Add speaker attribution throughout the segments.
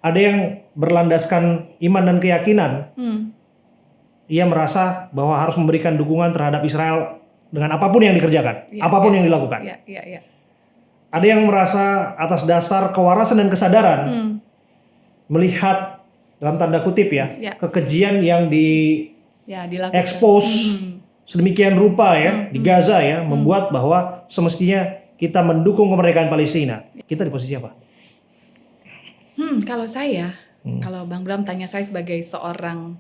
Speaker 1: ada yang berlandaskan iman dan keyakinan. Ia merasa bahwa harus memberikan dukungan terhadap Israel dengan apapun yang dikerjakan, apapun yang dilakukan. Ada yang merasa atas dasar kewarasan dan kesadaran melihat dalam tanda kutip kekejian yang diekspos sedemikian rupa di Gaza membuat bahwa semestinya kita mendukung kemerdekaan Palestina. Kita di posisi apa?
Speaker 2: Kalau saya, kalau Bang Bram tanya saya sebagai seorang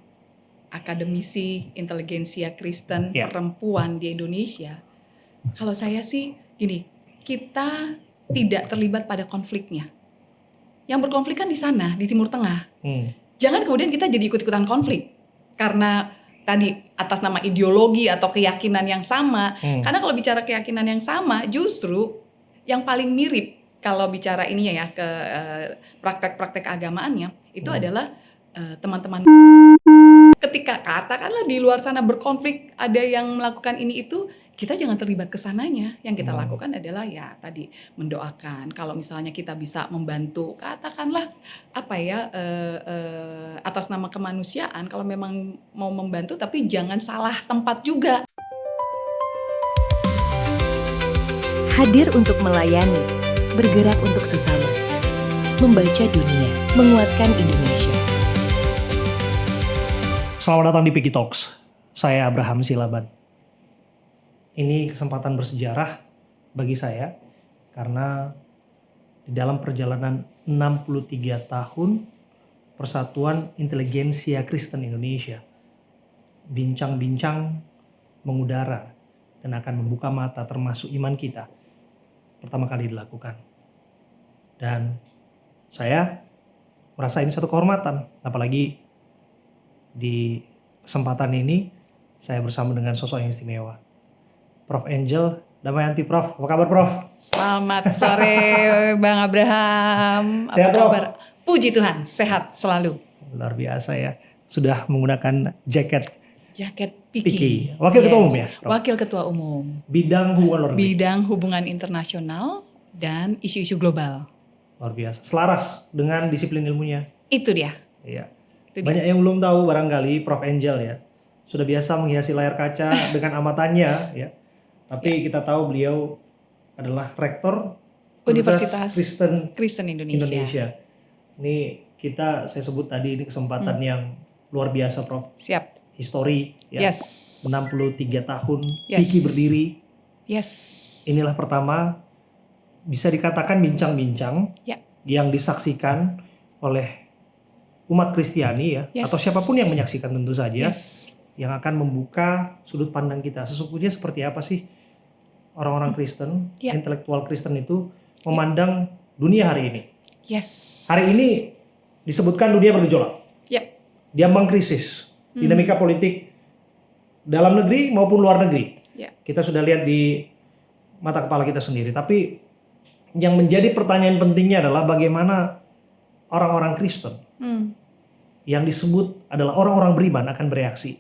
Speaker 2: akademisi inteligensia Kristen perempuan di Indonesia, kalau saya sih gini, kita tidak terlibat pada konfliknya. Yang berkonflik kan di sana, di Timur Tengah. Jangan kemudian kita jadi ikut-ikutan konflik karena tadi atas nama ideologi atau keyakinan yang sama. Karena kalau bicara keyakinan yang sama, justru yang paling mirip kalau bicara ini ke praktek-praktek agamaannya itu adalah teman-teman. Ketika katakanlah di luar sana berkonflik, ada yang melakukan ini itu, kita jangan terlibat ke sananya. Yang kita lakukan adalah tadi mendoakan. Kalau misalnya kita bisa membantu, katakanlah atas nama kemanusiaan, kalau memang mau membantu tapi jangan salah tempat juga.
Speaker 3: Hadir untuk melayani, bergerak untuk sesama, membaca dunia, menguatkan Indonesia.
Speaker 1: Selamat datang di Piki Talks. Saya Abraham Silaban. Ini kesempatan bersejarah bagi saya karena di dalam perjalanan 63 tahun Persatuan Inteligensia Kristen Indonesia bincang-bincang mengudara dan akan membuka mata termasuk iman kita pertama kali dilakukan. Dan saya merasa ini satu kehormatan, apalagi di kesempatan ini saya bersama dengan sosok yang istimewa, Prof. Angel Damayanti. Prof, apa kabar Prof?
Speaker 2: Selamat sore Bang Abraham. Apa kabar? Puji Tuhan, sehat selalu.
Speaker 1: Luar biasa ya, sudah menggunakan jaket
Speaker 2: Piki.
Speaker 1: Wakil Ketua Umum ya? Prof?
Speaker 2: Wakil Ketua Umum.
Speaker 1: Bidang hubungan luar negeri.
Speaker 2: Bidang hubungan internasional dan isu-isu global.
Speaker 1: Luar biasa, selaras dengan disiplin ilmunya.
Speaker 2: Itu dia.
Speaker 1: Iya. Banyak yang belum tahu barangkali Prof. Angel ya, sudah biasa menghiasi layar kaca dengan amatannya ya. Tapi kita tahu beliau adalah rektor
Speaker 2: Universitas
Speaker 1: Kristen Indonesia. Ini saya sebut tadi ini kesempatan yang luar biasa Prof.
Speaker 2: Siap.
Speaker 1: Histori ya. 63 tahun Piki berdiri. Inilah pertama bisa dikatakan bincang-bincang yang disaksikan oleh umat Kristiani atau siapapun yang menyaksikan tentu saja yang akan membuka sudut pandang kita. Sesungguhnya seperti apa sih orang-orang Kristen, intelektual Kristen itu memandang dunia hari ini. Hari ini disebutkan dunia bergejolak. Diambang krisis, dinamika politik dalam negeri maupun luar negeri. Kita sudah lihat di mata kepala kita sendiri. Tapi yang menjadi pertanyaan pentingnya adalah bagaimana orang-orang Kristen yang disebut adalah orang-orang beriman akan bereaksi.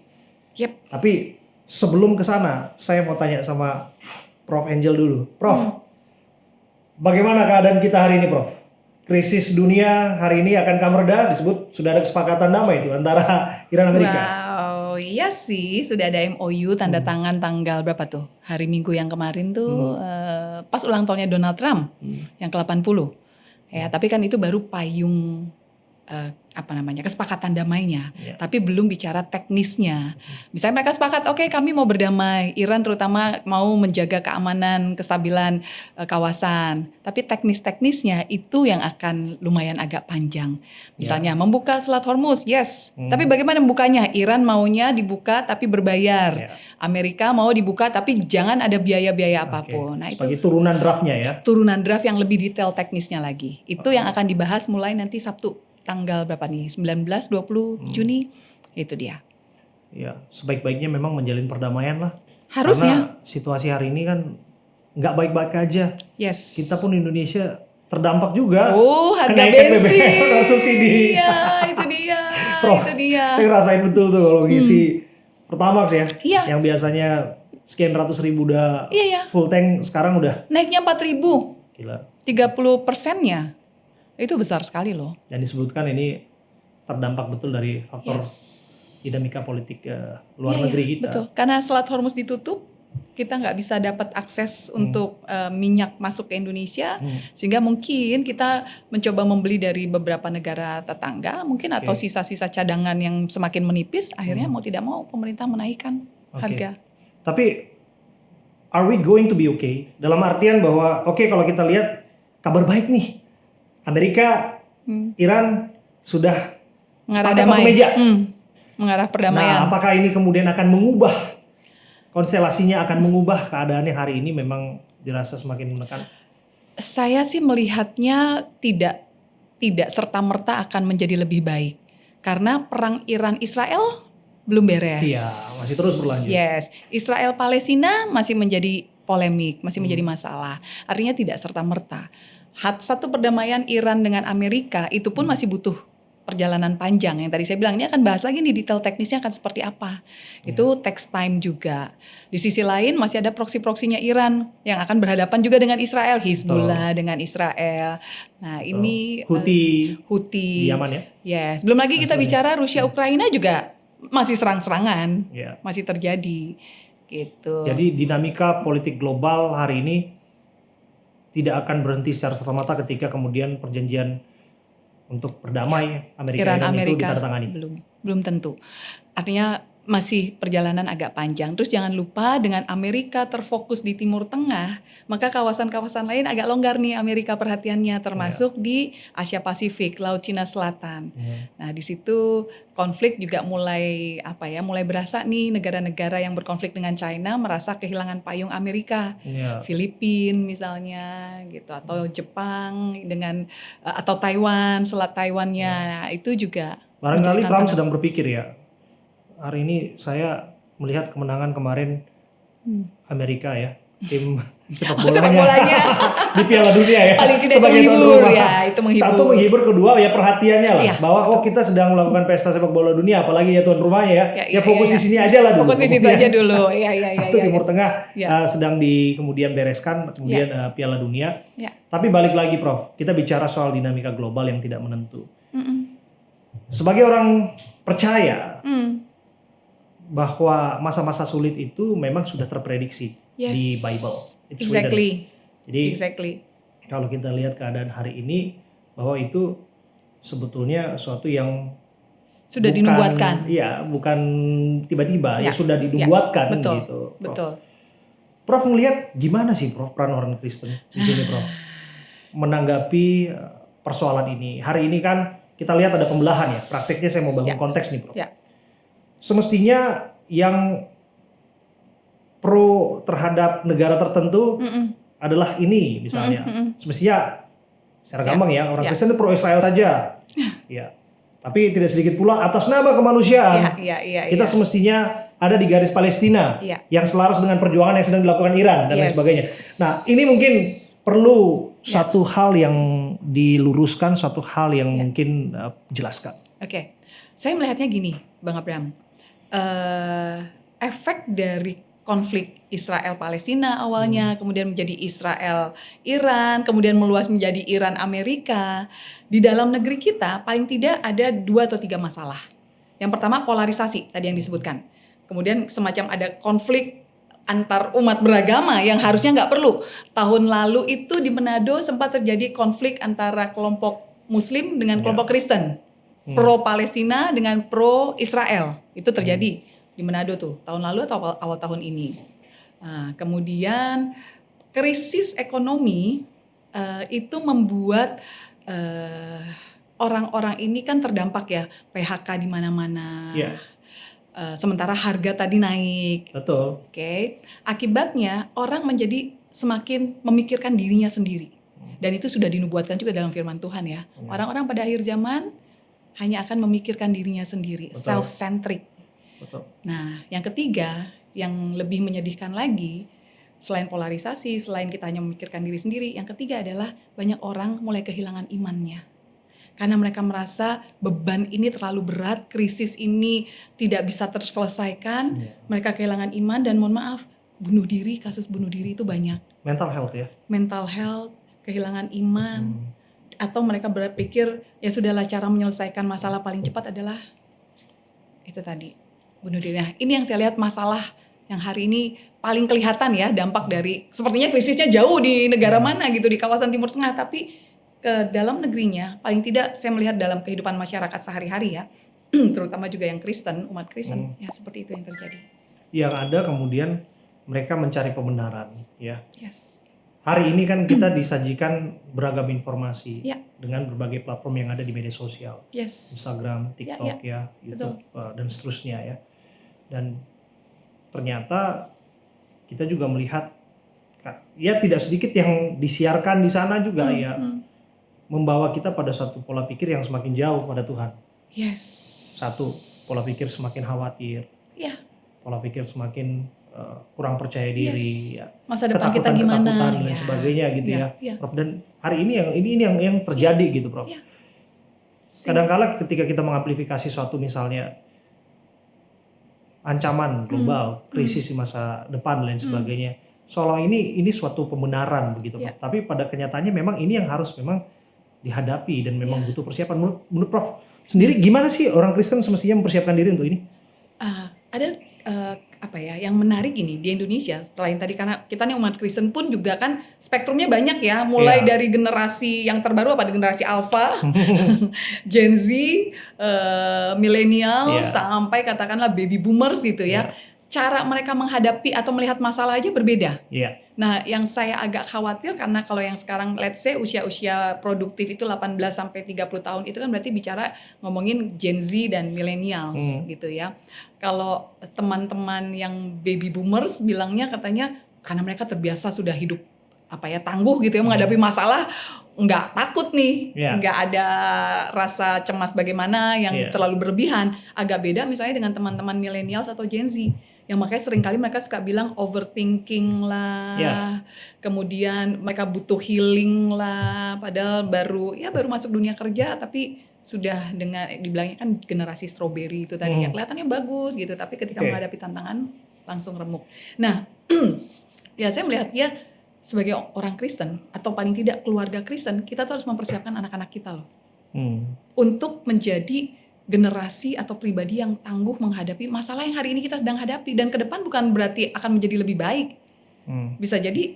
Speaker 1: Tapi sebelum ke sana, saya mau tanya sama Prof. Angel dulu. Prof, bagaimana keadaan kita hari ini, Prof? Krisis dunia hari ini akankah mereda? Disebut sudah ada kesepakatan damai itu antara Iran dan Amerika.
Speaker 2: Wow, iya sih, sudah ada MOU tanda tangan tanggal berapa tuh? Hari Minggu yang kemarin tuh pas ulang tahunnya Donald Trump yang ke-80. Ya, tapi kan itu baru payung kesepakatan damainya, tapi belum bicara teknisnya. Misalnya mereka sepakat, oke, kami mau berdamai, Iran terutama mau menjaga keamanan, kestabilan kawasan, tapi teknisnya itu yang akan lumayan agak panjang. Misalnya membuka Selat Hormuz, tapi bagaimana membukanya? Iran maunya dibuka tapi berbayar, Amerika mau dibuka tapi jangan ada biaya-biaya apapun. Nah,
Speaker 1: sebagai turunan draftnya ya?
Speaker 2: Turunan draft yang lebih detail teknisnya lagi. Itu yang akan dibahas mulai nanti Sabtu. Tanggal berapa nih? 19-20 Juni. Itu dia.
Speaker 1: Ya, sebaik-baiknya memang menjalin perdamaian lah.
Speaker 2: Harusnya.
Speaker 1: Karena situasi hari ini kan nggak baik-baik aja. Kita pun Indonesia terdampak juga.
Speaker 2: Harga bensin.
Speaker 1: Subsidi.
Speaker 2: Iya, itu dia.
Speaker 1: Prof,
Speaker 2: itu dia.
Speaker 1: Saya rasain betul tuh kalau ngisi Pertamax ya. Yang biasanya sekian ratus ribu udah full tank, sekarang udah
Speaker 2: naiknya 4.000.
Speaker 1: Gila.
Speaker 2: 30%-nya. Itu besar sekali loh.
Speaker 1: Dan disebutkan ini terdampak betul dari faktor dinamika politik luar negeri kita.
Speaker 2: Betul, karena Selat Hormuz ditutup, kita nggak bisa dapat akses untuk minyak masuk ke Indonesia, sehingga mungkin kita mencoba membeli dari beberapa negara tetangga, mungkin atau sisa-sisa cadangan yang semakin menipis, akhirnya mau tidak mau pemerintah menaikkan harga.
Speaker 1: Tapi are we going to be okay? Dalam artian bahwa kalau kita lihat kabar baik nih, Amerika, Iran sudah
Speaker 2: mengarah
Speaker 1: sepakat satu meja,
Speaker 2: mengarah perdamaian.
Speaker 1: Nah, apakah ini kemudian akan mengubah konstelasinya, akan mengubah keadaannya hari ini memang dirasa semakin menekan?
Speaker 2: Saya sih melihatnya tidak serta-merta akan menjadi lebih baik. Karena perang Iran-Israel belum beres.
Speaker 1: Iya, masih terus berlanjut.
Speaker 2: Yes, Israel-Palestina masih menjadi polemik, masih menjadi masalah. Artinya tidak serta-merta. Satu perdamaian Iran dengan Amerika itu pun masih butuh perjalanan panjang. Yang tadi saya bilang, ini akan bahas lagi nih detail teknisnya akan seperti apa. Itu takes time juga. Di sisi lain masih ada proksi-proksinya Iran yang akan berhadapan juga dengan Israel, Hizbullah dengan Israel. Nah, ini
Speaker 1: Houthi di Yaman ya.
Speaker 2: Yes, belum lagi kita bicara Rusia Ukraina juga masih serang-serangan. Masih terjadi gitu.
Speaker 1: Jadi dinamika politik global hari ini tidak akan berhenti secara serta-merta ketika kemudian perjanjian untuk berdamai Amerika itu ditandatangani.
Speaker 2: Belum tentu. Artinya masih perjalanan agak panjang. Terus jangan lupa dengan Amerika terfokus di Timur Tengah, maka kawasan-kawasan lain agak longgar nih Amerika perhatiannya, termasuk di Asia Pasifik, Laut Cina Selatan. Nah, di situ konflik juga mulai berasa nih, negara-negara yang berkonflik dengan China merasa kehilangan payung Amerika. Filipina misalnya gitu, atau Jepang dengan atau Taiwan, Selat Taiwannya. Nah, itu juga
Speaker 1: barangkali Trump sedang berpikir ya, hari ini saya melihat kemenangan kemarin Amerika ya, tim sepak bolanya di Piala Dunia ya.
Speaker 2: Paling tidak itu menghibur ya, itu menghibur.
Speaker 1: Satu menghibur, kedua ya perhatiannya lah, bahwa kita sedang melakukan pesta sepak bola dunia, apalagi ya tuan rumahnya ya, fokus di sini aja lah dulu.
Speaker 2: Fokus di situ aja dulu.
Speaker 1: Satu Timur Tengah sedang kemudian bereskan, kemudian Piala Dunia. Tapi balik lagi Prof, kita bicara soal dinamika global yang tidak menentu. Sebagai orang percaya bahwa masa-masa sulit itu memang sudah terprediksi di Bible. It's
Speaker 2: Exactly.
Speaker 1: Kalau kita lihat keadaan hari ini, bahwa itu sebetulnya suatu yang
Speaker 2: sudah dinubuatkan.
Speaker 1: Iya, bukan tiba-tiba, ya sudah dinubuatkan gitu.
Speaker 2: Betul.
Speaker 1: Prof melihat gimana sih Prof peran orang Kristen di sini Prof menanggapi persoalan ini. Hari ini kan kita lihat ada pembelahan ya. Prakteknya saya mau bangun konteks nih Prof. Semestinya yang pro terhadap negara tertentu adalah ini misalnya. Semestinya secara gampang ya, orang Kristen itu pro Israel saja. Tapi tidak sedikit pula atas nama kemanusiaan. Kita semestinya ada di garis Palestina yang selaras dengan perjuangan yang sedang dilakukan Iran dan lain sebagainya. Nah, ini mungkin perlu satu hal yang diluruskan, satu hal yang mungkin jelaskan.
Speaker 2: Oke. Saya melihatnya gini, Bang Abraham. Efek dari konflik Israel-Palestina awalnya, kemudian menjadi Israel-Iran, kemudian meluas menjadi Iran-Amerika. Di dalam negeri kita paling tidak ada 2 atau 3 masalah. Yang pertama polarisasi, tadi yang disebutkan. Kemudian semacam ada konflik antar umat beragama yang harusnya nggak perlu. Tahun lalu itu di Manado sempat terjadi konflik antara kelompok Muslim dengan kelompok Kristen. Pro-Palestina dengan pro-Israel. Itu terjadi di Manado tuh, tahun lalu atau awal tahun ini. Nah, kemudian krisis ekonomi itu membuat orang-orang ini kan terdampak ya, PHK di mana-mana. Sementara harga tadi naik.
Speaker 1: Betul.
Speaker 2: Akibatnya orang menjadi semakin memikirkan dirinya sendiri. Dan itu sudah dinubuatkan juga dalam firman Tuhan ya. Orang-orang pada akhir zaman hanya akan memikirkan dirinya sendiri, self-centric. Nah, yang ketiga, yang lebih menyedihkan lagi, selain polarisasi, selain kita hanya memikirkan diri sendiri, yang ketiga adalah banyak orang mulai kehilangan imannya. Karena mereka merasa beban ini terlalu berat, krisis ini tidak bisa terselesaikan, mereka kehilangan iman dan mohon maaf, kasus bunuh diri itu banyak.
Speaker 1: Mental health ya?
Speaker 2: Mental health, kehilangan iman. atau mereka berpikir ya sudahlah, cara menyelesaikan masalah paling cepat adalah itu tadi, bunuh diri. Nah, ini yang saya lihat masalah yang hari ini paling kelihatan ya, dampak dari sepertinya krisisnya jauh di negara mana gitu, di kawasan Timur Tengah, tapi ke dalam negerinya paling tidak saya melihat dalam kehidupan masyarakat sehari-hari ya, terutama juga yang Kristen, umat Kristen, ya seperti itu yang terjadi.
Speaker 1: Yang ada kemudian mereka mencari pembenaran ya.
Speaker 2: Yes.
Speaker 1: Hari ini kan kita disajikan beragam informasi
Speaker 2: Ya.
Speaker 1: dengan berbagai platform yang ada di media sosial,
Speaker 2: Yes.
Speaker 1: Instagram, TikTok ya, YouTube dan seterusnya ya. Dan ternyata kita juga melihat ya tidak sedikit yang disiarkan di sana juga membawa kita pada satu pola pikir yang semakin jauh pada Tuhan.
Speaker 2: Yes.
Speaker 1: Satu, pola pikir semakin khawatir.
Speaker 2: Ya.
Speaker 1: Pola pikir semakin kurang percaya diri, ya.
Speaker 2: Masa depan kita gimana,
Speaker 1: dan lain sebagainya gitu ya.
Speaker 2: Ya.
Speaker 1: Prof. Dan hari ini yang terjadi gitu, Prof.
Speaker 2: Ya.
Speaker 1: Kadang-kala ketika kita mengamplifikasi suatu misalnya ancaman global, krisis di masa depan dan lain sebagainya, seolah ini suatu pembenaran begitu, Prof. Tapi pada kenyataannya memang ini yang harus memang dihadapi dan memang butuh persiapan. Menurut Prof sendiri gimana sih orang Kristen semestinya mempersiapkan diri untuk ini?
Speaker 2: Ada yang menarik gini di Indonesia, selain tadi karena kita nih umat Kristen pun juga kan spektrumnya banyak ya, mulai dari generasi yang terbaru generasi Alpha, Gen Z, milenial, sampai katakanlah baby boomers gitu ya. Cara mereka menghadapi atau melihat masalah aja berbeda. Nah, yang saya agak khawatir karena kalau yang sekarang let's say usia produktif itu 18 sampai 30 tahun itu kan berarti bicara ngomongin Gen Z dan millennials gitu ya. Kalau teman-teman yang baby boomers bilangnya katanya karena mereka terbiasa sudah hidup tangguh gitu ya, menghadapi masalah, nggak takut nih, nggak ada rasa cemas bagaimana yang terlalu berlebihan. Agak beda misalnya dengan teman-teman millennials atau Gen Z. Yang makanya seringkali mereka suka bilang overthinking lah, kemudian mereka butuh healing lah, padahal baru masuk dunia kerja tapi sudah dengan dibilangnya kan generasi strawberry itu tadi ya, kelihatannya bagus gitu, tapi ketika menghadapi tantangan langsung remuk. Nah, ya saya melihat ya sebagai orang Kristen atau paling tidak keluarga Kristen, kita tuh harus mempersiapkan anak-anak kita loh untuk menjadi generasi atau pribadi yang tangguh menghadapi masalah yang hari ini kita sedang hadapi, dan ke depan bukan berarti akan menjadi lebih baik, bisa jadi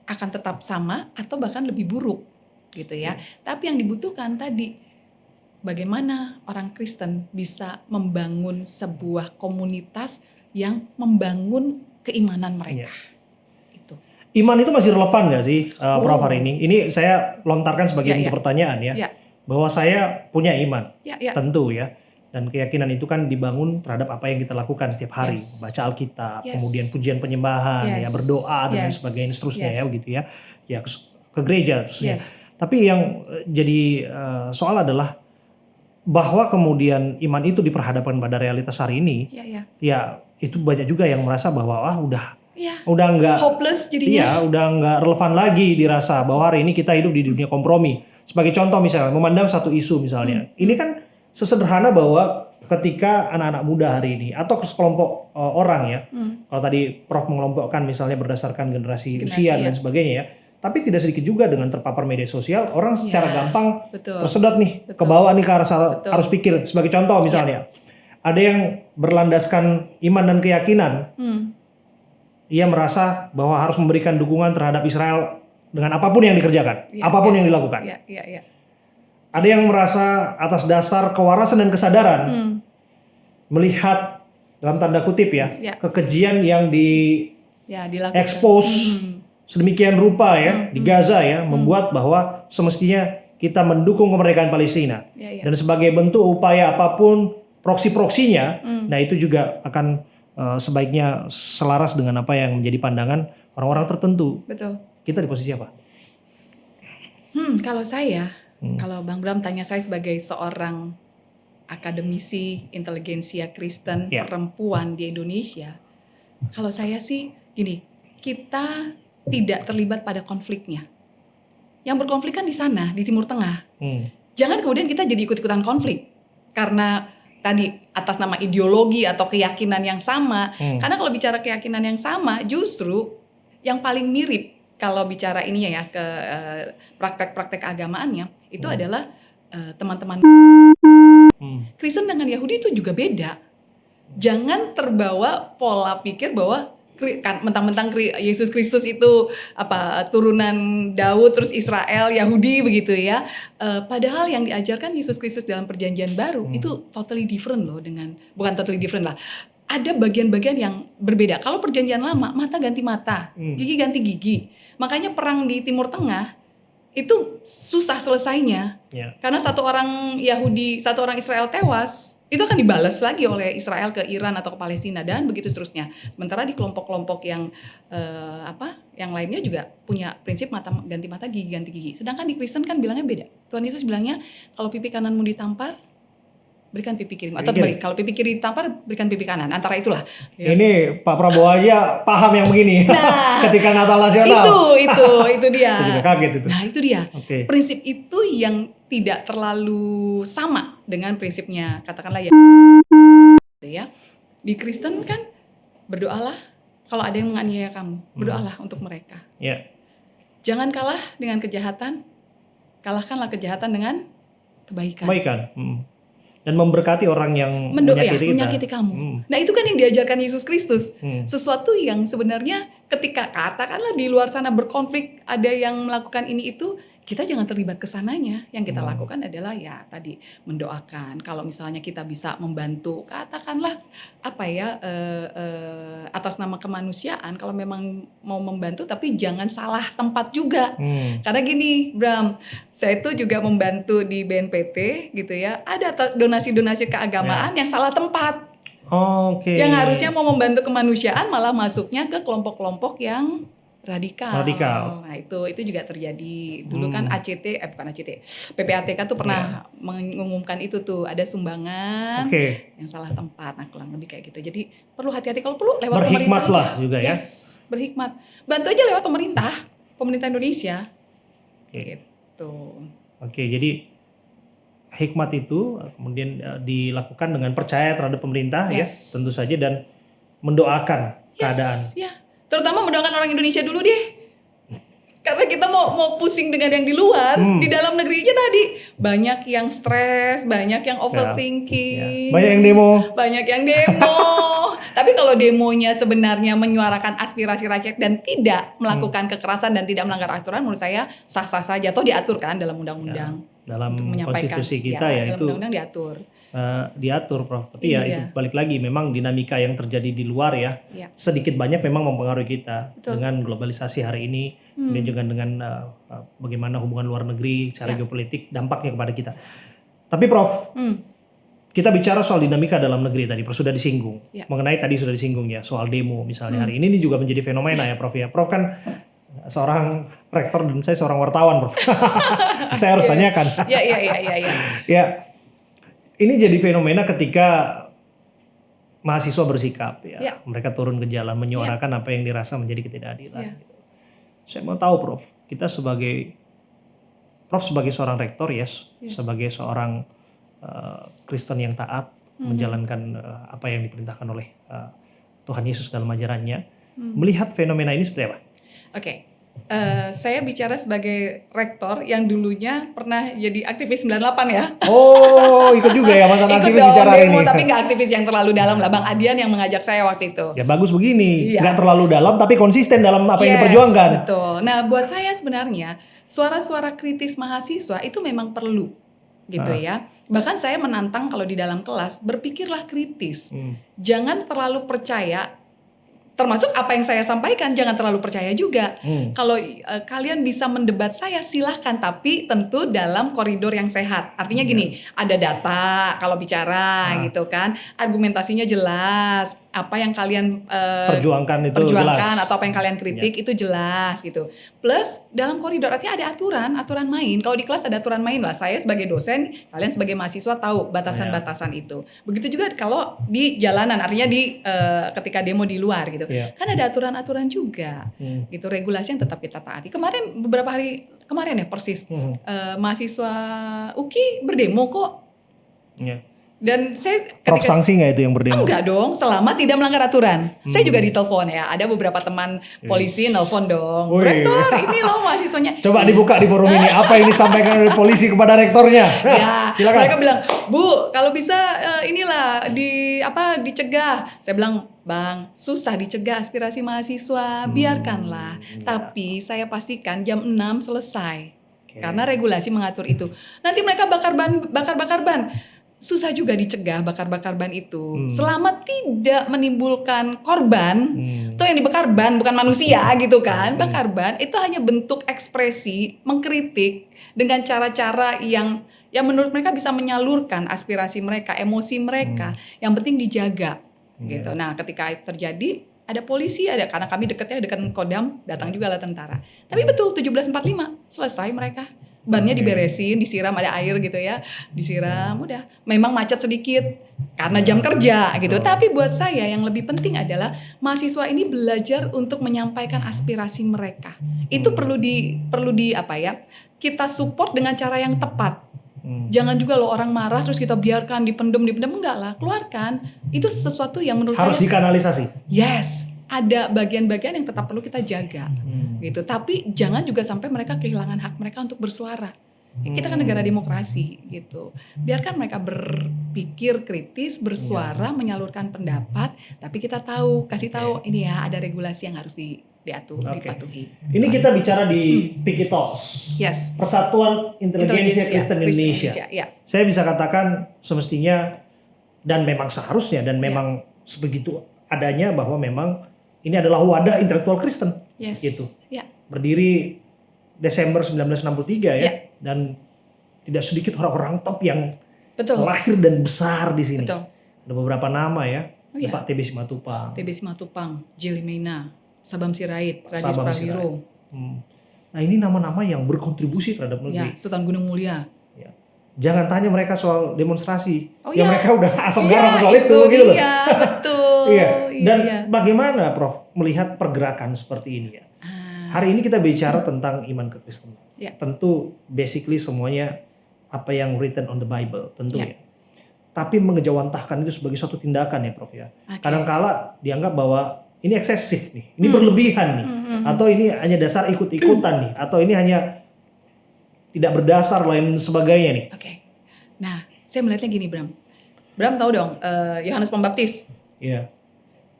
Speaker 2: akan tetap sama atau bahkan lebih buruk gitu ya. Tapi yang dibutuhkan tadi bagaimana orang Kristen bisa membangun sebuah komunitas yang membangun keimanan mereka. Itu.
Speaker 1: Iman itu masih relevan nggak sih, Prof hari ini? Ini saya lontarkan sebagai pertanyaan ya. Bahwa saya punya iman, tentu ya, dan keyakinan itu kan dibangun terhadap apa yang kita lakukan setiap hari, baca Alkitab, kemudian pujian penyembahan, ya berdoa dan lain sebagainya, seterusnya ya, begitu ya, ke gereja terusnya. Tapi yang jadi soal adalah bahwa kemudian iman itu diperhadapkan pada realitas hari ini, ya itu banyak juga yang merasa bahwa udah nggak
Speaker 2: hopeless jadinya,
Speaker 1: udah nggak relevan lagi dirasa bahwa hari ini kita hidup di dunia kompromi. Sebagai contoh misalnya, memandang satu isu misalnya. Ini kan sesederhana bahwa ketika anak-anak muda hari ini, atau sekelompok orang ya, kalau tadi Prof mengelompokkan misalnya berdasarkan generasi usia dan sebagainya ya, tapi tidak sedikit juga dengan terpapar media sosial, orang secara gampang tersedot nih, ke bawah nih ke arah harus pikir. Sebagai contoh misalnya, ada yang berlandaskan iman dan keyakinan, ia merasa bahwa harus memberikan dukungan terhadap Israel dengan apapun yang dikerjakan, apapun yang dilakukan. Ada yang merasa atas dasar kewarasan dan kesadaran melihat dalam tanda kutip kekejian yang di-expose sedemikian rupa ya di Gaza ya, membuat bahwa semestinya kita mendukung kemerdekaan Palestina. Dan sebagai bentuk upaya apapun proksi-proksinya, nah itu juga akan sebaiknya selaras dengan apa yang menjadi pandangan orang-orang tertentu.
Speaker 2: Betul.
Speaker 1: Kita di posisi apa?
Speaker 2: Kalau saya, kalau Bang Bram tanya saya sebagai seorang akademisi inteligensia Kristen perempuan di Indonesia, kalau saya sih gini, kita tidak terlibat pada konfliknya. Yang berkonflik kan di sana, di Timur Tengah. Jangan kemudian kita jadi ikut-ikutan konflik karena tadi atas nama ideologi atau keyakinan yang sama. Karena kalau bicara keyakinan yang sama, justru yang paling mirip kalau bicara ininya ya ke praktek-praktek agamaannya itu adalah teman-teman Kristen dengan Yahudi itu juga beda. Jangan terbawa pola pikir bahwa kan mentang-mentang Yesus Kristus itu turunan Daud terus Israel Yahudi begitu ya. Padahal yang diajarkan Yesus Kristus dalam Perjanjian Baru itu totally different loh bukan totally different lah. Ada bagian-bagian yang berbeda. Kalau Perjanjian Lama mata ganti mata, gigi ganti gigi. Makanya perang di Timur Tengah itu susah selesainya. Karena satu orang Yahudi, satu orang Israel tewas, itu akan dibalas lagi oleh Israel ke Iran atau ke Palestina dan begitu seterusnya. Sementara di kelompok-kelompok yang yang lainnya juga punya prinsip mata ganti mata, gigi ganti gigi. Sedangkan di Kristen kan bilangnya beda. Tuhan Yesus bilangnya kalau pipi kananmu ditampar, berikan pipi kiri. Atau balik, kalau pipi kiri ditampar, berikan pipi kanan. Antara itulah. Ya.
Speaker 1: Ini Pak Prabowo aja paham yang begini.
Speaker 2: Nah,
Speaker 1: ketika Natal Nasional.
Speaker 2: Itu dia.
Speaker 1: Saya juga kaget itu.
Speaker 2: Nah, itu dia. Prinsip itu yang tidak terlalu sama dengan prinsipnya katakanlah ya. Di Kristen kan berdoalah kalau ada yang menganiaya kamu, berdoalah untuk mereka. Jangan kalah dengan kejahatan, kalahkanlah kejahatan dengan kebaikan.
Speaker 1: Dan memberkati orang yang menyakiti
Speaker 2: kamu. Nah itu kan yang diajarkan Yesus Kristus. Sesuatu yang sebenarnya ketika katakanlah di luar sana berkonflik, ada yang melakukan ini itu, kita jangan terlibat kesananya. Yang kita lakukan adalah ya tadi mendoakan. Kalau misalnya kita bisa membantu, katakanlah atas nama kemanusiaan. Kalau memang mau membantu, tapi jangan salah tempat juga. Karena gini, Bram, saya itu juga membantu di BNPT gitu ya. Ada donasi-donasi keagamaan yang salah tempat. Yang harusnya mau membantu kemanusiaan malah masuknya ke kelompok-kelompok yang radikal. Nah itu juga terjadi. Dulu kan PPATK tuh pernah mengumumkan itu tuh ada sumbangan yang salah tempat. Nah kurang lebih kayak gitu. Jadi perlu hati-hati kalau perlu lewat
Speaker 1: berhikmat
Speaker 2: pemerintah
Speaker 1: lah
Speaker 2: aja.
Speaker 1: juga ya.
Speaker 2: Berhikmat. Bantu aja lewat pemerintah Indonesia. Gitu. Jadi
Speaker 1: hikmat itu kemudian dilakukan dengan percaya terhadap pemerintah ya, tentu saja, dan mendoakan keadaan.
Speaker 2: Terutama mendoakan orang Indonesia dulu deh. Karena kita mau pusing dengan yang di luar, di dalam negerinya tadi banyak yang stres, banyak yang overthinking,
Speaker 1: banyak yang demo.
Speaker 2: Tapi kalau demonya sebenarnya menyuarakan aspirasi rakyat dan tidak melakukan kekerasan dan tidak melanggar aturan, menurut saya sah-sah saja. Atau diatur kan dalam undang-undang.
Speaker 1: Dalam konstitusi kita
Speaker 2: dalam
Speaker 1: itu
Speaker 2: undang-undang
Speaker 1: diatur, Prof. Tapi itu balik lagi, memang dinamika yang terjadi di luar ya. Sedikit banyak memang mempengaruhi kita. Dengan globalisasi hari ini, dan juga dengan bagaimana hubungan luar negeri, secara geopolitik, dampaknya kepada kita. Tapi Prof, kita bicara soal dinamika dalam negeri tadi, Prof sudah disinggung. Mengenai tadi sudah disinggung ya, soal demo misalnya hari ini juga menjadi fenomena ya Prof ya. Prof kan seorang rektor dan saya seorang wartawan, Prof. Saya harus tanyakan. Ya. Ini jadi fenomena ketika mahasiswa bersikap ya. Mereka turun ke jalan menyuarakan apa yang dirasa menjadi ketidakadilan. Gitu. Saya mau tahu Prof, kita sebagai seorang rektor sebagai seorang Kristen yang taat menjalankan apa yang diperintahkan oleh Tuhan Yesus dalam ajarannya, melihat fenomena ini seperti apa?
Speaker 2: Saya bicara sebagai rektor yang dulunya pernah jadi aktivis 98 ya.
Speaker 1: Ikut juga ya mantan aktivis bicara hari ini.
Speaker 2: Tapi nggak aktivis yang terlalu dalam lah. Bang Adian yang mengajak saya waktu itu.
Speaker 1: Ya bagus begini, nggak terlalu dalam tapi konsisten dalam apa yang diperjuangkan.
Speaker 2: Betul. Nah buat saya sebenarnya suara-suara kritis mahasiswa itu memang perlu gitu ya. Bahkan saya menantang kalau di dalam kelas berpikirlah kritis. Jangan terlalu percaya. Termasuk apa yang saya sampaikan, jangan terlalu percaya juga. Kalau kalian bisa mendebat saya, silahkan. Tapi tentu dalam koridor yang sehat. Artinya gini, ada data kalau bicara gitu kan. Argumentasinya jelas. Apa yang kalian
Speaker 1: perjuangkan jelas.
Speaker 2: Atau apa yang kalian kritik itu jelas gitu. Plus dalam koridor artinya ada aturan main. Kalau di kelas ada aturan main lah. Saya sebagai dosen, kalian sebagai mahasiswa tahu batasan-batasan itu. Begitu juga kalau di jalanan, artinya di ketika demo di luar gitu. Kan ada aturan-aturan juga. Gitu, regulasi yang tetap kita taati. Beberapa hari kemarin ya persis mahasiswa UKI berdemo kok. Dan saya
Speaker 1: Prof sanksi nggak itu yang berdemo?
Speaker 2: Enggak dong, selama tidak melanggar aturan. Saya juga ditelepon ya, ada beberapa teman polisi nelpon dong. Rektor, ini loh mahasiswanya.
Speaker 1: Coba dibuka di forum ini, apa yang disampaikan oleh polisi kepada rektornya?
Speaker 2: Ya,
Speaker 1: silakan.
Speaker 2: mereka bilang, Bu, kalau bisa inilah dicegah. Saya bilang, Bang, susah dicegah aspirasi mahasiswa, biarkanlah. Tapi saya pastikan jam 6 selesai. Karena regulasi mengatur itu. Nanti mereka bakar ban. Susah juga dicegah bakar-bakar ban itu. Selama tidak menimbulkan korban, toh yang dibakar ban bukan manusia gitu kan. Bakar ban itu hanya bentuk ekspresi mengkritik dengan cara-cara yang menurut mereka bisa menyalurkan aspirasi mereka, emosi mereka. Yang penting dijaga gitu. Nah, ketika itu terjadi ada polisi, karena kami dekat Kodam, datang juga lah tentara. Tapi betul 17.45 selesai mereka. Bannya diberesin, disiram, ada air gitu ya, disiram, udah. Memang macet sedikit karena jam kerja gitu. Tapi buat saya yang lebih penting adalah mahasiswa ini belajar untuk menyampaikan aspirasi mereka. Itu perlu kita support dengan cara yang tepat. Jangan juga loh orang marah terus kita biarkan dipendem, enggak lah, keluarkan. Itu sesuatu yang menurut
Speaker 1: harus
Speaker 2: saya
Speaker 1: dikanalisasi.
Speaker 2: Yes. Ada bagian-bagian yang tetap perlu kita jaga, gitu. Tapi jangan juga sampai mereka kehilangan hak mereka untuk bersuara. Kita kan negara demokrasi, gitu. Biarkan mereka berpikir kritis, bersuara, menyalurkan pendapat. Tapi kita kasih tahu ini ya ada regulasi yang harus diatur, dipatuhi.
Speaker 1: Ini kita bicara di Piki Talks.
Speaker 2: Yes.
Speaker 1: Persatuan Inteligensia Kristen Indonesia.
Speaker 2: Ya.
Speaker 1: Saya bisa katakan semestinya dan memang seharusnya dan memang sebegitu adanya bahwa memang ini adalah wadah intelektual Kristen, gitu. Berdiri Desember 1963 ya, dan tidak sedikit orang-orang top yang lahir dan besar di sini. Ada beberapa nama ya, Pak TB Simatupang,
Speaker 2: Jili Meina, Sabam Sirait, Radius Prawiro.
Speaker 1: Nah ini nama-nama yang berkontribusi terhadap negeri.
Speaker 2: Sultan Gunung Mulia.
Speaker 1: Jangan tanya mereka soal demonstrasi, mereka udah asam garam soal itu gitu loh.
Speaker 2: Iya, betul.
Speaker 1: Dan bagaimana Prof melihat pergerakan seperti ini ya? Hari ini kita bicara tentang iman kekristenan. Tentu basically semuanya apa yang written on the Bible tentu ya. Tapi mengejawantahkan itu sebagai suatu tindakan ya Prof ya. Kadangkala dianggap bahwa ini eksesif nih, ini berlebihan nih, atau ini hanya dasar ikut-ikutan nih, atau ini hanya tidak berdasar lain sebagainya nih.
Speaker 2: Nah, saya melihatnya gini Bram tahu dong Yohanes Pembaptis.
Speaker 1: Iya.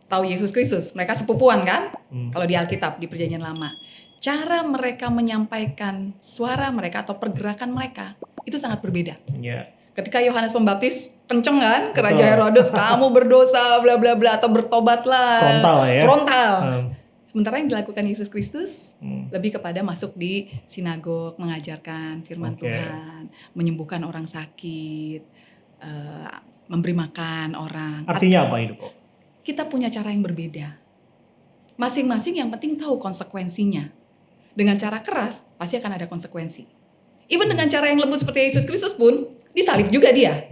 Speaker 2: Tahu Yesus Kristus, mereka sepupuan kan? Kalau di Alkitab di Perjanjian Lama. Cara mereka menyampaikan suara mereka atau pergerakan mereka itu sangat berbeda.
Speaker 1: Iya.
Speaker 2: Ketika Yohanes Pembaptis kenceng kan ke Raja Herodes, kamu berdosa bla bla bla atau bertobatlah. Frontal. Sementara yang dilakukan Yesus Kristus lebih kepada masuk di sinagog, mengajarkan firman Tuhan, menyembuhkan orang sakit, memberi makan orang.
Speaker 1: Artinya apa itu kok?
Speaker 2: Kita punya cara yang berbeda. Masing-masing yang penting tahu konsekuensinya. Dengan cara keras pasti akan ada konsekuensi. Even dengan cara yang lembut seperti Yesus Kristus pun disalib juga dia.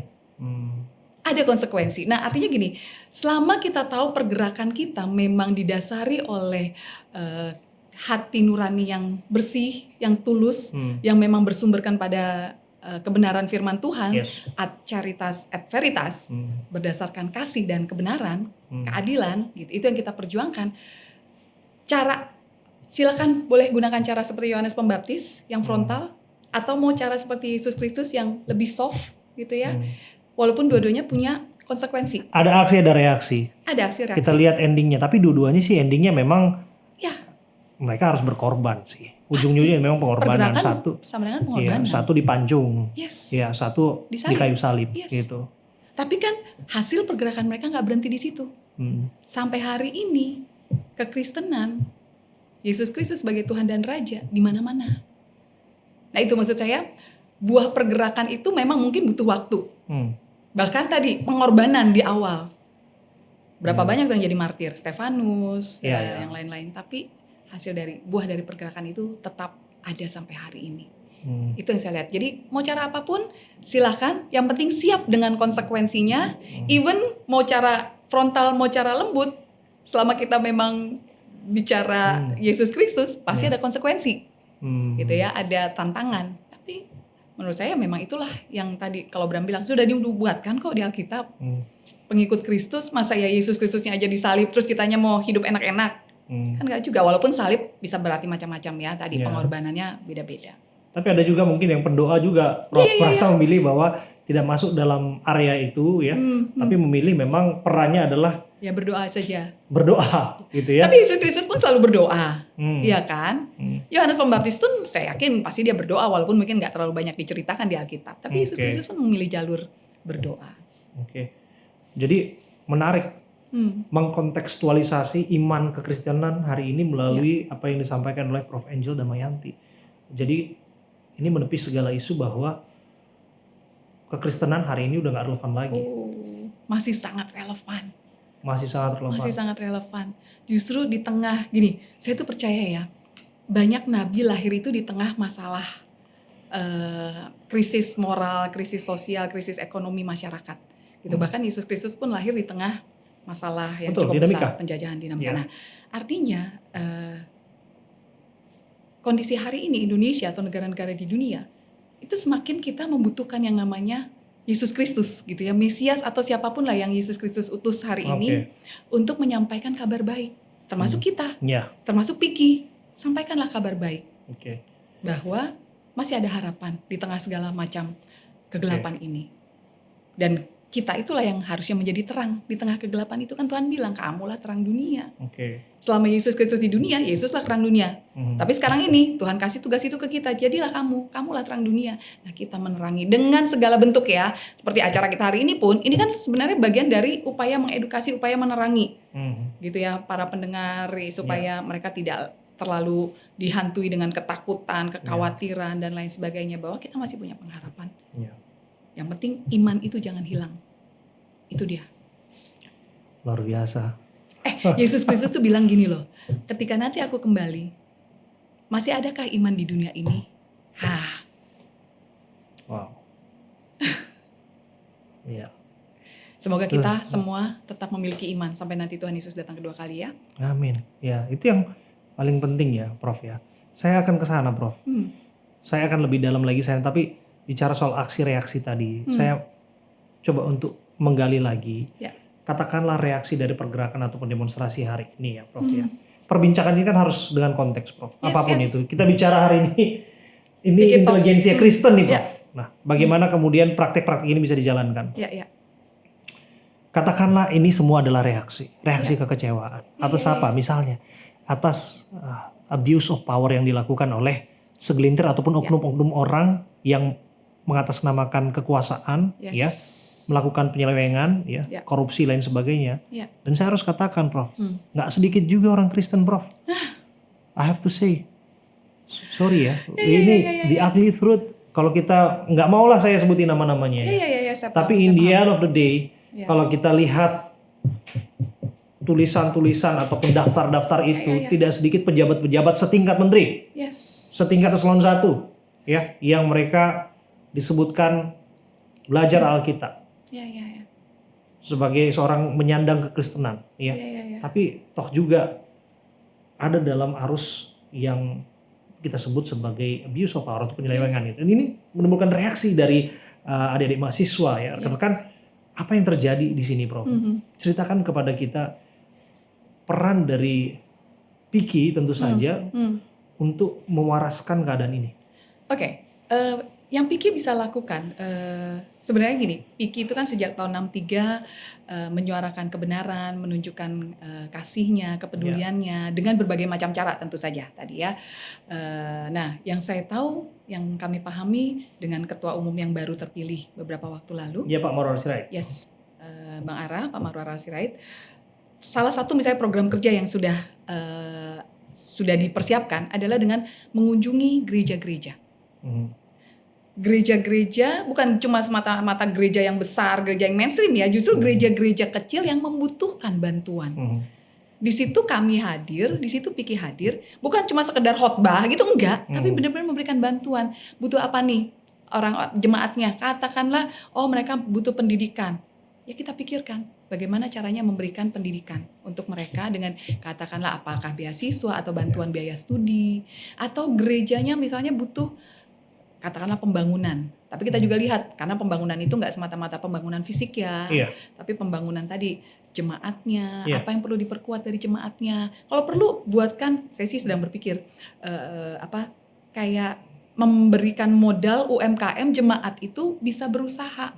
Speaker 2: Ada konsekuensi. Nah artinya gini, selama kita tahu pergerakan kita memang didasari oleh hati nurani yang bersih, yang tulus, yang memang bersumberkan pada kebenaran firman Tuhan, ad caritas et veritas, berdasarkan kasih dan kebenaran, keadilan, gitu. Itu yang kita perjuangkan. Silakan boleh gunakan cara seperti Yohanes Pembaptis yang frontal, atau mau cara seperti Yesus Kristus yang lebih soft, gitu ya. Walaupun dua-duanya punya konsekuensi.
Speaker 1: Ada aksi, ada reaksi.
Speaker 2: Ada aksi, reaksi.
Speaker 1: Kita lihat endingnya, tapi dua-duanya sih endingnya memang mereka harus berkorban sih. Ujung-ujungnya memang pengorbanan. Satu
Speaker 2: sama dengan pengorbanan.
Speaker 1: Satu dipanjung. Ya, satu di kayu salib gitu.
Speaker 2: Tapi kan hasil pergerakan mereka nggak berhenti di situ. Sampai hari ini kekristenan Yesus Kristus sebagai Tuhan dan Raja di mana-mana. Nah itu maksud saya, buah pergerakan itu memang mungkin butuh waktu. Bahkan tadi pengorbanan di awal. Berapa banyak yang jadi martir? Stefanus, yang lain-lain. Tapi hasil dari buah dari pergerakan itu tetap ada sampai hari ini. Itu yang saya lihat. Jadi mau cara apapun silahkan. Yang penting siap dengan konsekuensinya. Even mau cara frontal, mau cara lembut. Selama kita memang bicara Yesus Kristus, pasti ada konsekuensi. Gitu ya, ada tantangan. Tapi menurut saya memang itulah yang tadi kalau Bram bilang sudah dibuatkan kok di Alkitab. Pengikut Kristus, masa ya Yesus Kristusnya aja disalib terus kitanya mau hidup enak-enak? Kan enggak juga, walaupun salib bisa berarti macam-macam ya, tadi pengorbanannya beda-beda.
Speaker 1: Tapi ada juga mungkin yang pendoa juga, Prof, merasa memilih bahwa tidak masuk dalam area itu ya, tapi memilih memang perannya adalah
Speaker 2: ya berdoa saja.
Speaker 1: Berdoa gitu ya.
Speaker 2: Tapi Yesus Kristus pun selalu berdoa, iya kan? Yohanes Pembaptis pun saya yakin pasti dia berdoa walaupun mungkin nggak terlalu banyak diceritakan di Alkitab. Tapi Yesus Kristus pun memilih jalur berdoa.
Speaker 1: Jadi menarik mengkontekstualisasi iman kekristenan hari ini melalui apa yang disampaikan oleh Prof. Angel Damayanti. Jadi ini menepis segala isu bahwa kekristenan hari ini udah gak relevan lagi.
Speaker 2: Masih sangat relevan.
Speaker 1: Masih sangat relevan.
Speaker 2: Justru di tengah, gini, saya tuh percaya ya, banyak nabi lahir itu di tengah masalah krisis moral, krisis sosial, krisis ekonomi masyarakat. Gitu. Bahkan Yesus Kristus pun lahir di tengah masalah yang cukup besar, penjajahan dinamika. Nah, artinya kondisi hari ini Indonesia atau negara-negara di dunia itu semakin kita membutuhkan yang namanya Yesus Kristus gitu ya, Mesias atau siapapun lah yang Yesus Kristus utus hari ini untuk menyampaikan kabar baik, termasuk kita, termasuk Piki, sampaikanlah kabar baik bahwa masih ada harapan di tengah segala macam kegelapan ini. Dan kita itulah yang harusnya menjadi terang di tengah kegelapan itu, kan Tuhan bilang kamulah terang dunia. Selama Yesus Kristus di dunia, Yesuslah terang dunia. Tapi sekarang ini Tuhan kasih tugas itu ke kita, jadilah kamulah terang dunia. Nah, kita menerangi dengan segala bentuk ya, seperti acara kita hari ini pun, ini kan sebenarnya bagian dari upaya mengedukasi, upaya menerangi, gitu ya para pendengar, supaya mereka tidak terlalu dihantui dengan ketakutan, kekhawatiran dan lain sebagainya, bahwa kita masih punya pengharapan. Yang penting iman itu jangan hilang. Itu dia.
Speaker 1: Luar biasa.
Speaker 2: Yesus Kristus tuh bilang gini loh. Ketika nanti aku kembali, masih adakah iman di dunia ini?
Speaker 1: Wow. Iya.
Speaker 2: Semoga kita semua tetap memiliki iman sampai nanti Tuhan Yesus datang kedua kali ya.
Speaker 1: Amin. Ya, itu yang paling penting ya, Prof ya. Saya akan ke sana, Prof. Saya akan lebih dalam lagi tapi bicara soal aksi reaksi tadi, saya coba untuk menggali lagi. Katakanlah reaksi dari pergerakan ataupun demonstrasi hari ini ya, Prof ya. Perbincangan ini kan harus dengan konteks, Prof. Apapun itu. Kita bicara hari ini inteligensia Kristen nih, Prof. Nah, bagaimana kemudian praktek-praktek ini bisa dijalankan? Katakanlah ini semua adalah reaksi kekecewaan. Atas apa? Misalnya atas abuse of power yang dilakukan oleh segelintir ataupun oknum-oknum orang yang mengatasnamakan kekuasaan, ya, melakukan penyelewengan, ya, korupsi lain sebagainya. Dan saya harus katakan, Prof, nggak sedikit juga orang Kristen, Prof. I have to say, sorry ya, ini the ugly truth. Kalau kita nggak mau lah saya sebutin nama-namanya. Tapi in the end of the day, kalau kita lihat tulisan-tulisan ataupun daftar-daftar itu, tidak sedikit pejabat-pejabat setingkat menteri, setingkat eselon 1, ya, yang mereka disebutkan belajar Alkitab sebagai seorang menyandang kekristenan, ya. Tapi toh juga ada dalam arus yang kita sebut sebagai abuse of power atau penyelewengan itu. Dan ini menimbulkan reaksi dari adik-adik mahasiswa ya. Rekan-rekan, apa yang terjadi di sini, Prof? Ceritakan kepada kita peran dari Piki tentu saja untuk mewaraskan keadaan ini.
Speaker 2: Yang Piki bisa lakukan, sebenarnya gini, Piki itu kan sejak tahun 63 menyuarakan kebenaran, menunjukkan kasihnya, kepeduliannya dengan berbagai macam cara tentu saja tadi ya. Nah, yang saya tahu, yang kami pahami dengan ketua umum yang baru terpilih beberapa waktu lalu.
Speaker 1: Ya, Pak Marwar Sirait.
Speaker 2: Yes, Bang Ara, Pak Marwar Sirait. Salah satu misalnya program kerja yang sudah dipersiapkan adalah dengan mengunjungi gereja-gereja. Gereja-gereja bukan cuma semata-mata gereja yang besar, gereja yang mainstream ya, justru gereja-gereja kecil yang membutuhkan bantuan. Di situ kami hadir, di situ Piki hadir, bukan cuma sekedar khotbah gitu, enggak, tapi benar-benar memberikan bantuan. Butuh apa nih orang jemaatnya? Katakanlah, oh mereka butuh pendidikan. Ya kita pikirkan bagaimana caranya memberikan pendidikan untuk mereka dengan katakanlah apakah beasiswa atau bantuan biaya studi, atau gerejanya misalnya butuh katakanlah pembangunan. Tapi kita juga lihat karena pembangunan itu nggak semata-mata pembangunan fisik ya, tapi pembangunan tadi jemaatnya, apa yang perlu diperkuat dari jemaatnya. Kalau perlu buatkan, saya sih sedang berpikir kayak memberikan modal UMKM jemaat itu bisa berusaha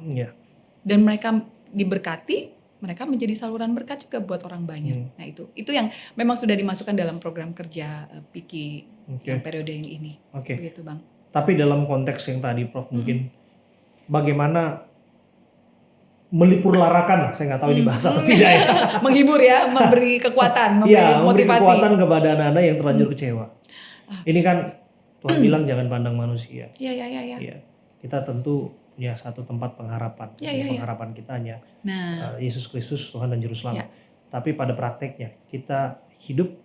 Speaker 2: dan mereka diberkati, mereka menjadi saluran berkat juga buat orang banyak. Nah itu yang memang sudah dimasukkan dalam program kerja Piki yang periode yang ini. Begitu Bang.
Speaker 1: Tapi dalam konteks yang tadi Prof mungkin bagaimana melipur larakan, saya nggak tahu ini bahasa atau tidak ya.
Speaker 2: Menghibur ya, memberi kekuatan, memberi motivasi.
Speaker 1: Memberi kekuatan kepada anak-anak yang terlanjur kecewa. Ini kan Tuhan bilang jangan pandang manusia.
Speaker 2: Iya.
Speaker 1: Kita tentu punya satu tempat pengharapan. Pengharapan kita hanya Yesus Kristus, Tuhan dan Juru Selamat. Tapi pada prakteknya kita hidup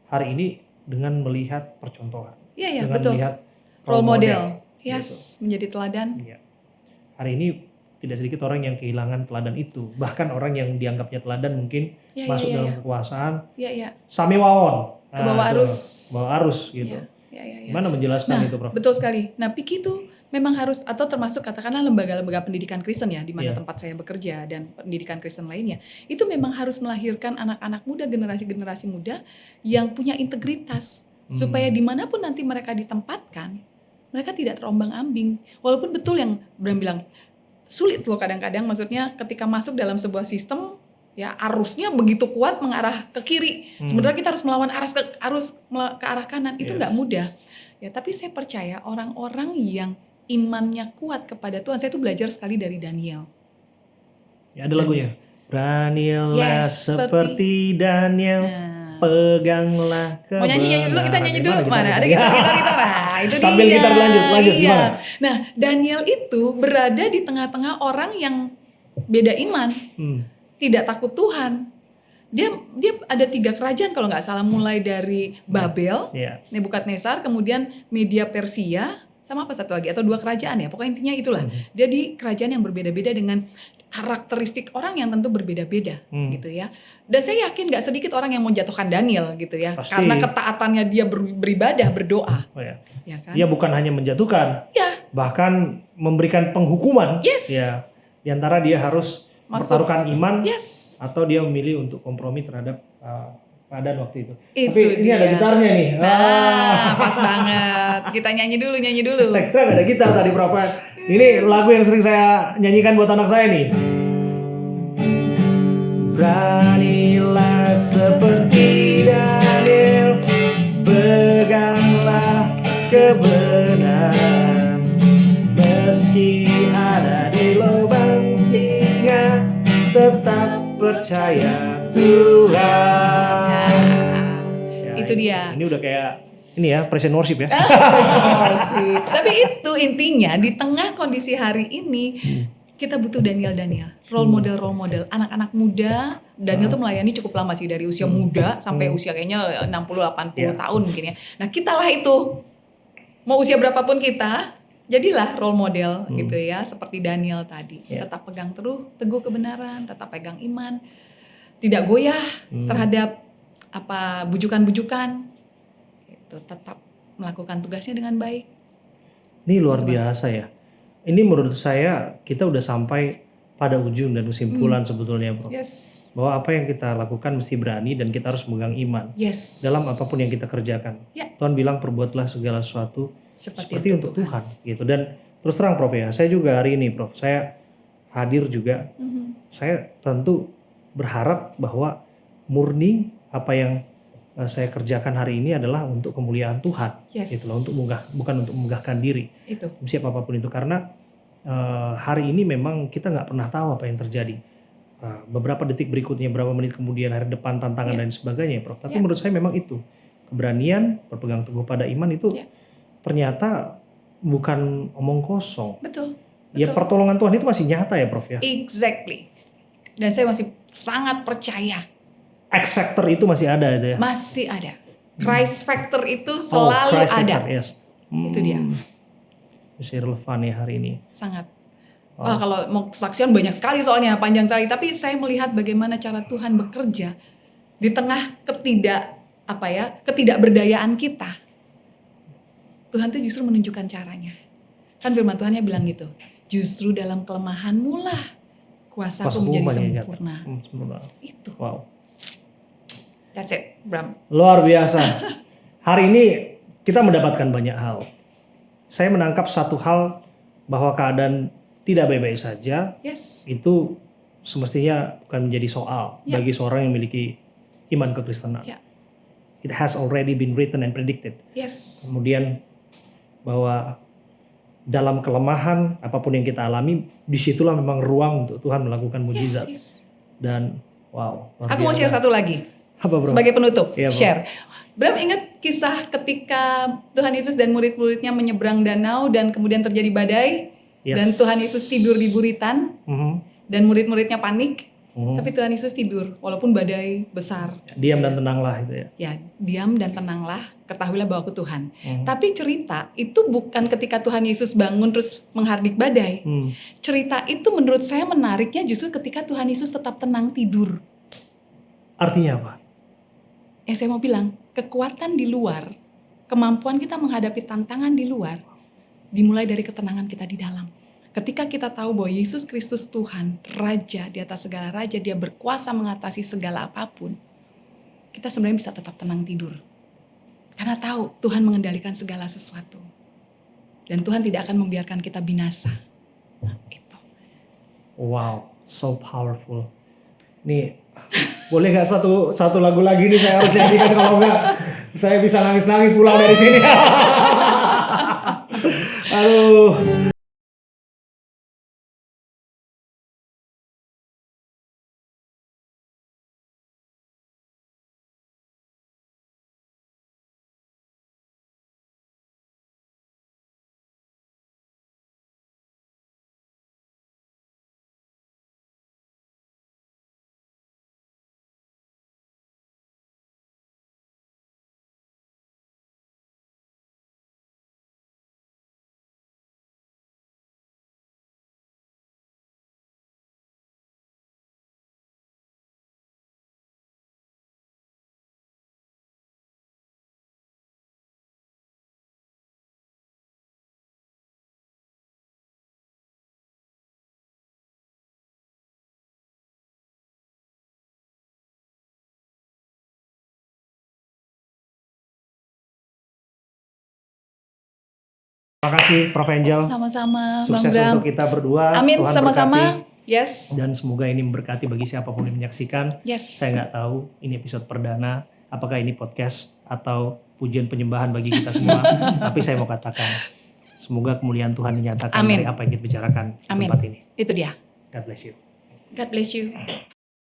Speaker 1: hari ini dengan melihat percontohan. Dengan
Speaker 2: betul.
Speaker 1: melihat
Speaker 2: role model. Yes, gitu. Menjadi teladan.
Speaker 1: Hari ini tidak sedikit orang yang kehilangan teladan itu. Bahkan orang yang dianggapnya teladan mungkin masuk dalam kekuasaan. Sami wawon.
Speaker 2: Kebawa arus.
Speaker 1: Bawa arus gitu. Gimana menjelaskan itu, Prof?
Speaker 2: Betul sekali. Nah, Piki itu memang harus, atau termasuk katakanlah lembaga-lembaga pendidikan Kristen ya, di mana tempat saya bekerja dan pendidikan Kristen lainnya, itu memang harus melahirkan anak-anak muda, generasi-generasi muda yang punya integritas. Supaya dimanapun nanti mereka ditempatkan, mereka tidak terombang-ambing. Walaupun betul yang Bram bilang, sulit loh kadang-kadang, maksudnya ketika masuk dalam sebuah sistem, ya arusnya begitu kuat mengarah ke kiri. Sebenarnya kita harus melawan arus ke arah kanan, itu nggak mudah. Ya, tapi saya percaya orang-orang yang imannya kuat kepada Tuhan, saya tuh belajar sekali dari Daniel.
Speaker 1: Ya, ada lagunya. Beranilah seperti Daniel. Peganglah kebenaran.
Speaker 2: Mau nyanyi dulu, kita nyanyi dulu. Mana? Ada gitar. Nah, itu
Speaker 1: sambil
Speaker 2: dia.
Speaker 1: Gitar lanjut gimana?
Speaker 2: Nah, Daniel itu berada di tengah-tengah orang yang beda iman. Tidak takut Tuhan. Dia ada 3 kerajaan kalau nggak salah, mulai dari Babel, Nebukadnezar, kemudian Media Persia, sama apa satu lagi, atau 2 kerajaan ya, pokoknya intinya itulah. Dia di kerajaan yang berbeda-beda dengan karakteristik orang yang tentu berbeda-beda gitu ya. Dan saya yakin gak sedikit orang yang mau jatuhkan Daniel gitu ya. Pasti. Karena ketaatannya dia beribadah, berdoa.
Speaker 1: Ya kan? Dia bukan hanya menjatuhkan, bahkan memberikan penghukuman. Ya. Di antara dia harus mempertaruhkan iman, atau dia memilih untuk kompromi terhadap keadaan waktu itu. Tapi ini ada gitarnya nih.
Speaker 2: Nah, pas banget. Kita nyanyi dulu.
Speaker 1: Saya kira gak ada gitar tadi, Prof. Ini lagu yang sering saya nyanyikan buat anak saya nih. Beranilah seperti Daniel, peganglah kebenaran, meski ada di lubang singa, tetap percaya Tuhan.
Speaker 2: Itu dia.
Speaker 1: Ini udah kayak ini ya, praise and worship ya.
Speaker 2: Tapi itu intinya di tengah kondisi hari ini kita butuh Daniel, role model, anak-anak muda. Daniel tuh melayani cukup lama sih, dari usia muda sampai usia kayaknya 60-80 tahun mungkin ya. Nah, kitalah itu. Mau usia berapapun kita, jadilah role model gitu ya, seperti Daniel tadi. Tetap pegang teguh kebenaran, tetap pegang iman, tidak goyah terhadap bujukan-bujukan. Tetap melakukan tugasnya dengan baik.
Speaker 1: Ini luar biasa ya. Ini menurut saya kita udah sampai pada ujung dan kesimpulan sebetulnya, Bro. Bahwa apa yang kita lakukan mesti berani dan kita harus memegang iman. Dalam apapun yang kita kerjakan. Tuhan bilang perbuatlah segala sesuatu seperti untuk Tuhan gitu. Dan terus terang, Prof ya, saya juga hari ini, Prof, saya hadir juga. Saya tentu berharap bahwa murni apa yang saya kerjakan hari ini adalah untuk kemuliaan Tuhan, gitu loh, bukan untuk memegahkan diri. Siapa apapun itu, karena hari ini memang kita nggak pernah tahu apa yang terjadi. Beberapa detik berikutnya, beberapa menit kemudian, hari depan tantangan dan sebagainya, Prof. Tapi menurut saya memang itu keberanian, berpegang teguh pada iman itu ternyata bukan omong kosong.
Speaker 2: Betul.
Speaker 1: Ya, pertolongan Tuhan itu masih nyata ya, Prof ya.
Speaker 2: Exactly. Dan saya masih sangat percaya.
Speaker 1: X factor itu masih ada itu ya?
Speaker 2: Masih ada. Christ factor itu selalu ada. Itu dia.
Speaker 1: Masih relevan ya hari ini.
Speaker 2: Sangat. Kalau mau kesaksian banyak sekali soalnya, panjang sekali. Tapi saya melihat bagaimana cara Tuhan bekerja di tengah ketidakberdayaan kita. Tuhan tuh justru menunjukkan caranya. Kan firman Tuhannya bilang gitu. Justru dalam kelemahanmu lah kuasaku menjadi sempurna. Itu.
Speaker 1: Wow.
Speaker 2: That's it, Bram.
Speaker 1: Luar biasa. Hari ini kita mendapatkan banyak hal. Saya menangkap satu hal bahwa keadaan tidak baik-baik saja.
Speaker 2: Yes.
Speaker 1: Itu semestinya bukan menjadi soal bagi seorang yang memiliki iman kekristenan. It has already been written and predicted.
Speaker 2: Yes.
Speaker 1: Kemudian bahwa dalam kelemahan apapun yang kita alami, disitulah memang ruang untuk Tuhan melakukan mujizat.
Speaker 2: Yes.
Speaker 1: Dan wow.
Speaker 2: Aku mau share satu lagi.
Speaker 1: Apa, Bro?
Speaker 2: Sebagai penutup,
Speaker 1: Bro.
Speaker 2: share. Bram, ingat kisah ketika Tuhan Yesus dan murid-muridnya menyeberang danau dan kemudian terjadi badai? Dan Tuhan Yesus tidur di buritan dan murid-muridnya panik. Tapi Tuhan Yesus tidur walaupun badai besar.
Speaker 1: Diam dan tenanglah itu ya.
Speaker 2: Ya, diam dan tenanglah, ketahuilah bahwa aku Tuhan. Tapi cerita itu bukan ketika Tuhan Yesus bangun terus menghardik badai. Cerita itu menurut saya menariknya justru ketika Tuhan Yesus tetap tenang tidur.
Speaker 1: Artinya apa?
Speaker 2: Saya mau bilang, kekuatan di luar, kemampuan kita menghadapi tantangan di luar, dimulai dari ketenangan kita di dalam. Ketika kita tahu bahwa Yesus Kristus Tuhan, Raja di atas segala raja, dia berkuasa mengatasi segala apapun, kita sebenarnya bisa tetap tenang tidur. Karena tahu Tuhan mengendalikan segala sesuatu. Dan Tuhan tidak akan membiarkan kita binasa. Itu.
Speaker 1: Wow, so powerful. Nih, boleh gak satu lagu lagi nih saya harus nyanyikan, kalau enggak saya bisa nangis-nangis pulang dari sini. Aduh. Terima kasih Prof. Angel.
Speaker 2: Sama-sama,
Speaker 1: Sukses
Speaker 2: Bang Bram.
Speaker 1: untuk kita berdua.
Speaker 2: Amin,
Speaker 1: Tuhan
Speaker 2: sama-sama.
Speaker 1: berkati.
Speaker 2: Yes.
Speaker 1: Dan semoga ini memberkati bagi siapapun yang menyaksikan.
Speaker 2: Yes.
Speaker 1: Saya nggak tahu ini episode perdana, apakah ini podcast atau pujian penyembahan bagi kita semua. Tapi saya mau katakan, semoga kemuliaan Tuhan dinyatakan dari apa yang kita bicarakan di tempat ini.
Speaker 2: Itu dia.
Speaker 1: God bless you.
Speaker 2: God bless you.